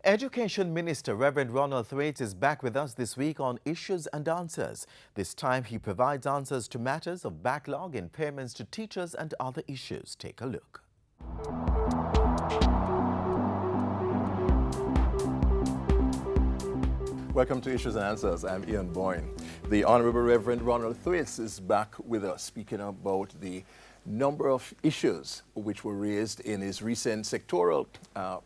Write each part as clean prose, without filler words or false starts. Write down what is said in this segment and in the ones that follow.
Education Minister Reverend Ronald Thwaites is back with us this week on Issues and Answers. This time he provides answers to matters of backlog in payments to teachers and other issues. Take a look. Welcome to Issues and Answers. I'm Ian Boyne. The Honorable Reverend Ronald Thwaites is back with us, speaking about the number of issues which were raised in his recent sectoral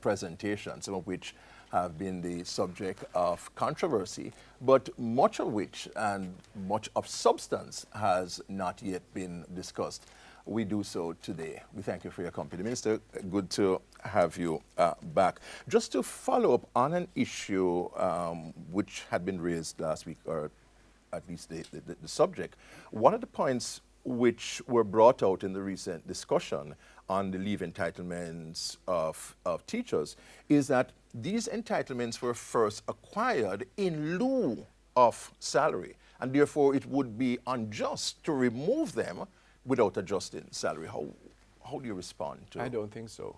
presentation, some of which have been the subject of controversy, but much of which and much of substance has not yet been discussed. We do so today. We thank you for your company. Minister, good to have you back. Just to follow up on an issue which had been raised last week, or at least the subject, one of the points which were brought out in the recent discussion on the leave entitlements of teachers is that these entitlements were first acquired in lieu of salary, and therefore it would be unjust to remove them without adjusting salary. How do you respond to? I don't think so.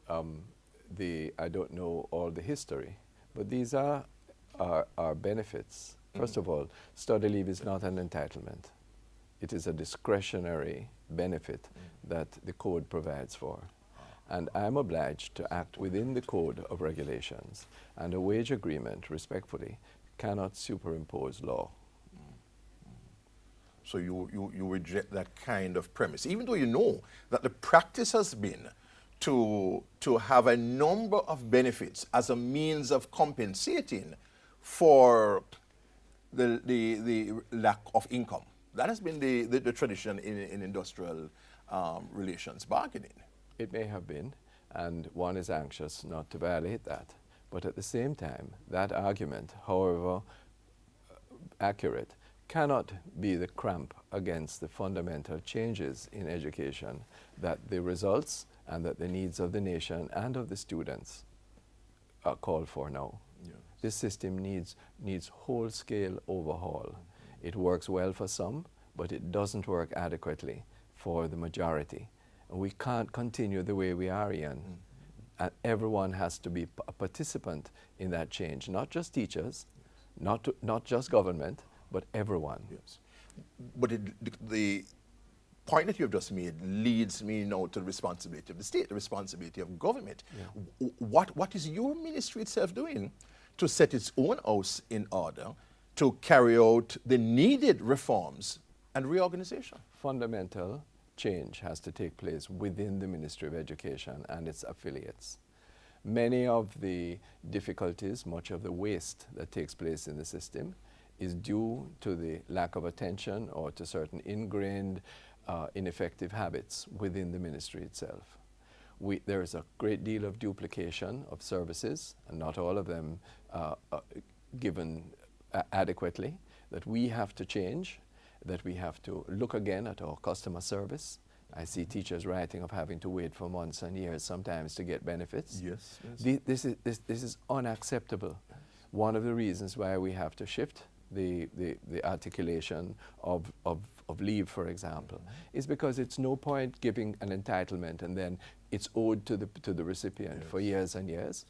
I don't know all the history, but these are benefits. First of all, study leave is not an entitlement. It is a discretionary benefit that the code provides for. And I'm obliged to act within the code of regulations, and a wage agreement, respectfully, cannot superimpose law. So you reject that kind of premise, even though you know that the practice has been to have a number of benefits as a means of compensating for the lack of income. That has been the tradition in industrial relations bargaining. It may have been, and one is anxious not to violate that. But at the same time, that argument, however accurate, cannot be the cramp against the fundamental changes in education that the results and that the needs of the nation and of the students are called for now. Yes. This system needs whole-scale overhaul. It works well for some, but it doesn't work adequately for the majority. And we can't continue the way we are, Ian. And everyone has to be a participant in that change, not just teachers, not just government, but everyone. Yes. But the point that you have just made leads me now to the responsibility of the state, the responsibility of government. Yeah. What is your ministry itself doing to set its own house in order to carry out the needed reforms and reorganization? Fundamental change has to take place within the Ministry of Education and its affiliates. Many of the difficulties, much of the waste that takes place in the system is due to the lack of attention or to certain ingrained ineffective habits within the ministry itself. There is a great deal of duplication of services, and not all of them given adequately, that we have to change, that we have to look again at our customer service. I see teachers writing of having to wait for months and years sometimes to get benefits. Yes. This is unacceptable. One of the reasons why we have to shift the articulation of leave, for example, is because it's no point giving an entitlement and then it's owed to the recipient for years and years.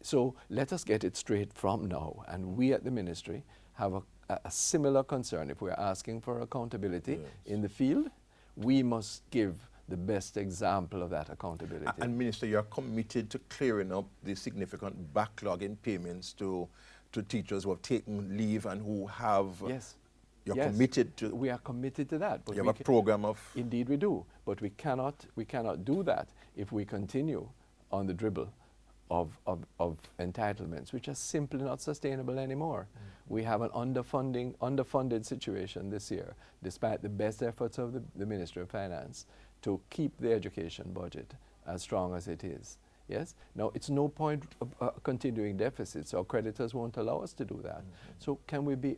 So let us get it straight from now, and we at the ministry have a similar concern. If we're asking for accountability in the field, we must give the best example of that accountability. And Minister, you're committed to clearing up the significant backlog in payments to teachers who have taken leave and who have... Yes. You're committed to... We are committed to that. But you have a program of... Indeed we do, but we cannot do that if we continue on the dribble of entitlements, which are simply not sustainable anymore. We have an underfunded situation this year, despite the best efforts of the Ministry of Finance to keep the education budget as strong as it is. Yes? Now, it's no point continuing deficits. Our creditors won't allow us to do that. So can we be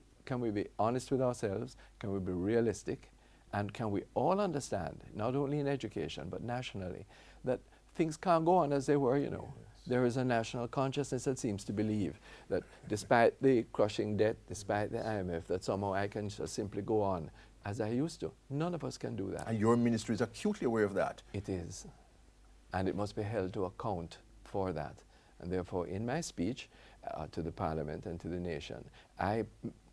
honest with ourselves? Can we be realistic? And can we all understand, not only in education, but nationally, that things can't go on as they were, you know. There is a national consciousness that seems to believe that despite the crushing debt, despite the IMF, that somehow I can just simply go on as I used to. None of us can do that. And your ministry is acutely aware of that. It is. And it must be held to account for that. And therefore, in my speech to the Parliament and to the nation, I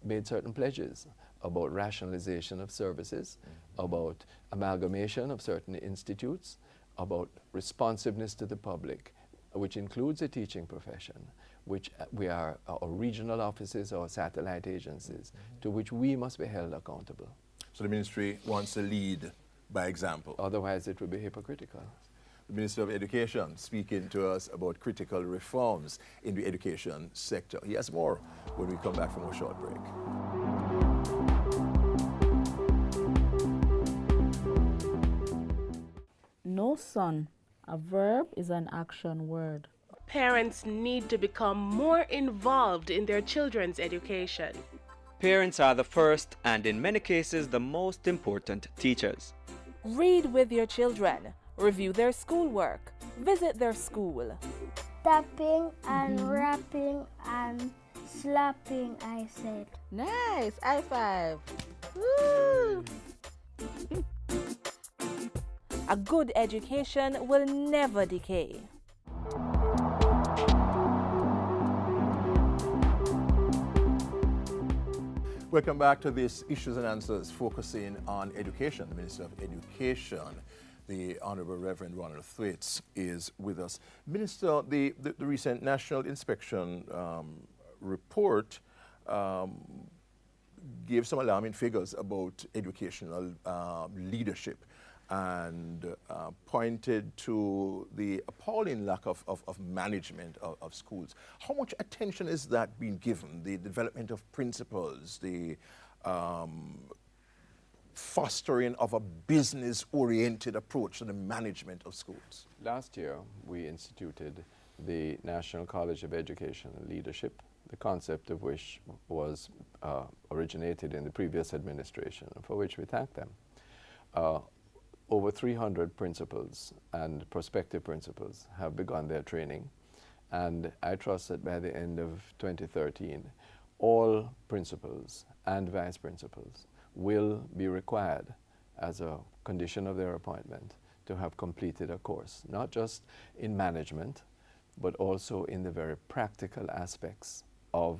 made certain pledges about rationalization of services, about amalgamation of certain institutes, about responsiveness to the public, which includes a teaching profession, which we are regional offices or satellite agencies, to which we must be held accountable. So the ministry wants to lead by example. Otherwise, it would be hypocritical. The Minister of Education speaking to us about critical reforms in the education sector. He has more when we come back from a short break. No, son. A verb is an action word. Parents need to become more involved in their children's education. Parents are the first and in many cases the most important teachers. Read with your children. Review their schoolwork. Visit their school. Tapping and rapping and slapping, I said. Nice. High five. Woo! A good education will never decay. Welcome back to this Issues and Answers focusing on education. The Minister of Education, the Honorable Reverend Ronald Thwaites, is with us. Minister, the recent National Inspection report gave some alarming figures about educational leadership and pointed to the appalling lack of management of schools. How much attention is that being given? The development of principals, the fostering of a business-oriented approach to the management of schools? Last year, we instituted the National College of Education and Leadership, the concept of which was originated in the previous administration, for which we thank them. Over 300 principals and prospective principals have begun their training, and I trust that by the end of 2013, all principals and vice principals will be required as a condition of their appointment to have completed a course, not just in management, but also in the very practical aspects of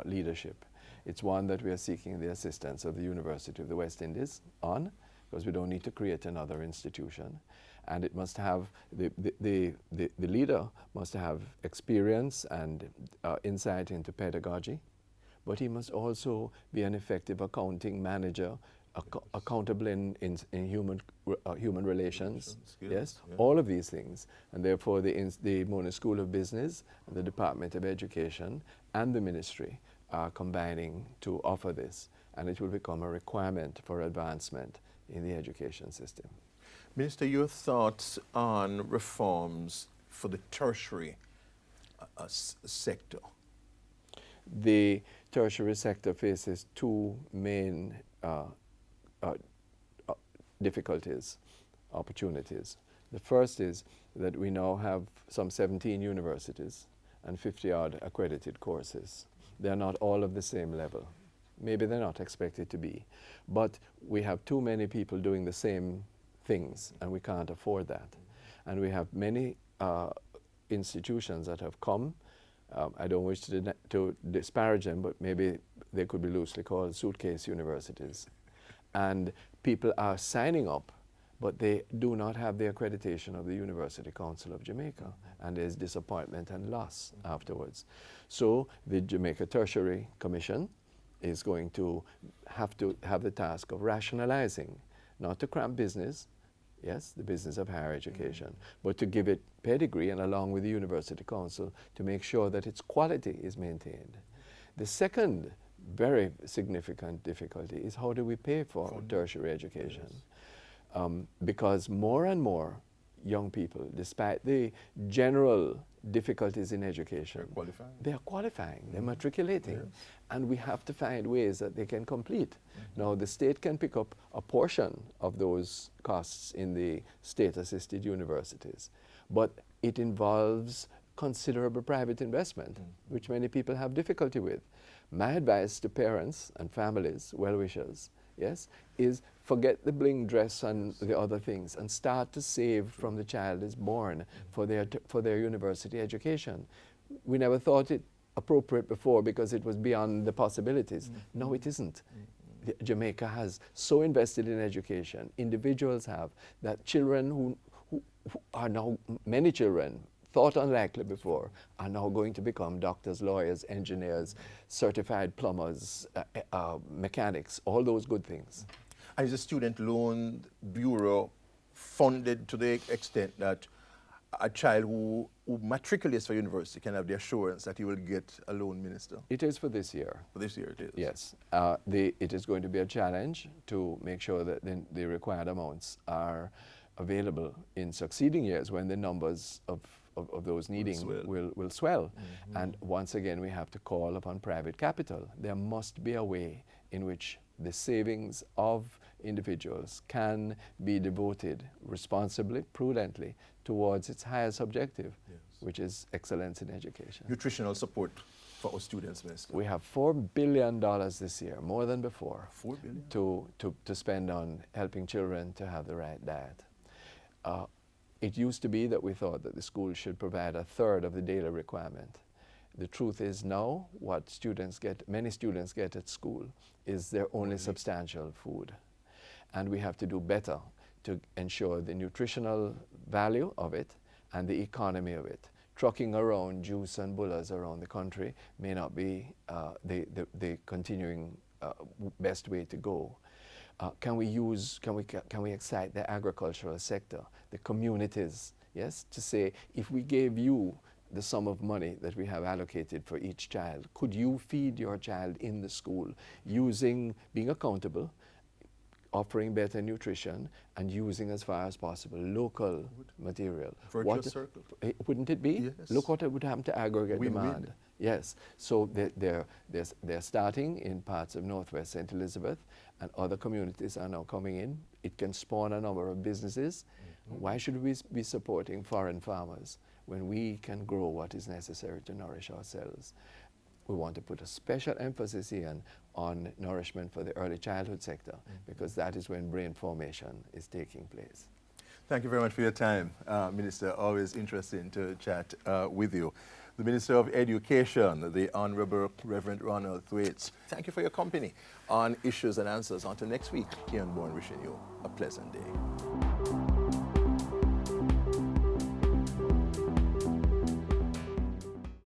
leadership. It's one that we are seeking the assistance of the University of the West Indies on, because we don't need to create another institution. And it must have, the leader must have experience and insight into pedagogy, but he must also be an effective accounting manager, accountable in human relations. Skills, yes, yeah. all of these things. And therefore the Mona School of Business, the Department of Education, and the ministry are combining to offer this, and it will become a requirement for advancement in the education system. Minister, your thoughts on reforms for the tertiary sector? The tertiary sector faces two main difficulties, opportunities. The first is that we now have some 17 universities and 50-odd accredited courses. They're not all of the same level. Maybe they're not expected to be, but we have too many people doing the same things, and we can't afford that. And we have many institutions that have come. I don't wish to disparage them, but maybe they could be loosely called suitcase universities. And people are signing up, but they do not have the accreditation of the University Council of Jamaica, and there's disappointment and loss afterwards. So the Jamaica Tertiary Commission is going to have the task of rationalizing, not to cramp business, yes, the business of higher education, but to give it pedigree, and along with the University Council to make sure that its quality is maintained. The second very significant difficulty is how do we pay for tertiary education? Yes. Because more and more young people, despite the general difficulties in education, they are qualifying, they're matriculating, yes. And we have to find ways that they can complete. Now, the state can pick up a portion of those costs in the state-assisted universities, but it involves considerable private investment, which many people have difficulty with. My advice to parents and families, well-wishers, yes, is forget the bling dress and the other things and start to save from the child is born for their university education. We never thought it appropriate before because it was beyond the possibilities. No, it isn't. Jamaica has so invested in education, individuals have, that children who are now, many children, thought unlikely before, are now going to become doctors, lawyers, engineers, certified plumbers, mechanics, all those good things. And is the Student Loan Bureau funded to the extent that a child who matriculates for university can have the assurance that he will get a loan, Minister? It is for this year. For this year it is? Yes. It is going to be a challenge to make sure that the required amounts are available in succeeding years when the numbers of those needing will swell. And once again, we have to call upon private capital. There must be a way in which the savings of individuals can be devoted responsibly, prudently, towards its highest objective, which is excellence in education. Nutritional support for our students, Minister. We have $4 billion this year, more than before, $4 billion? to spend on helping children to have the right diet. It used to be that we thought that the school should provide a third of the daily requirement. The truth is now what many students get at school is their only substantial food. And we have to do better to ensure the nutritional value of it and the economy of it. Trucking around juice and bullas around the country may not be the continuing best way to go. Can we excite the agricultural sector, the communities, yes, to say, if we gave you the sum of money that we have allocated for each child, could you feed your child in the school being accountable, offering better nutrition, and using as far as possible local material? Virtuous circle. Wouldn't it be? Yes. Look what it would happen to aggregate demand. Yes. So they're starting in parts of Northwest St. Elizabeth, and other communities are now coming in. It can spawn a number of businesses. Why should we be supporting foreign farmers when we can grow what is necessary to nourish ourselves? We want to put a special emphasis here on nourishment for the early childhood sector, because that is when brain formation is taking place. Thank you very much for your time, Minister. Always interesting to chat with you. The Minister of Education, the Honorable Reverend Ronald Thwaites. Thank you for your company on Issues and Answers. Until next week, Ian Bourne wishing you a pleasant day.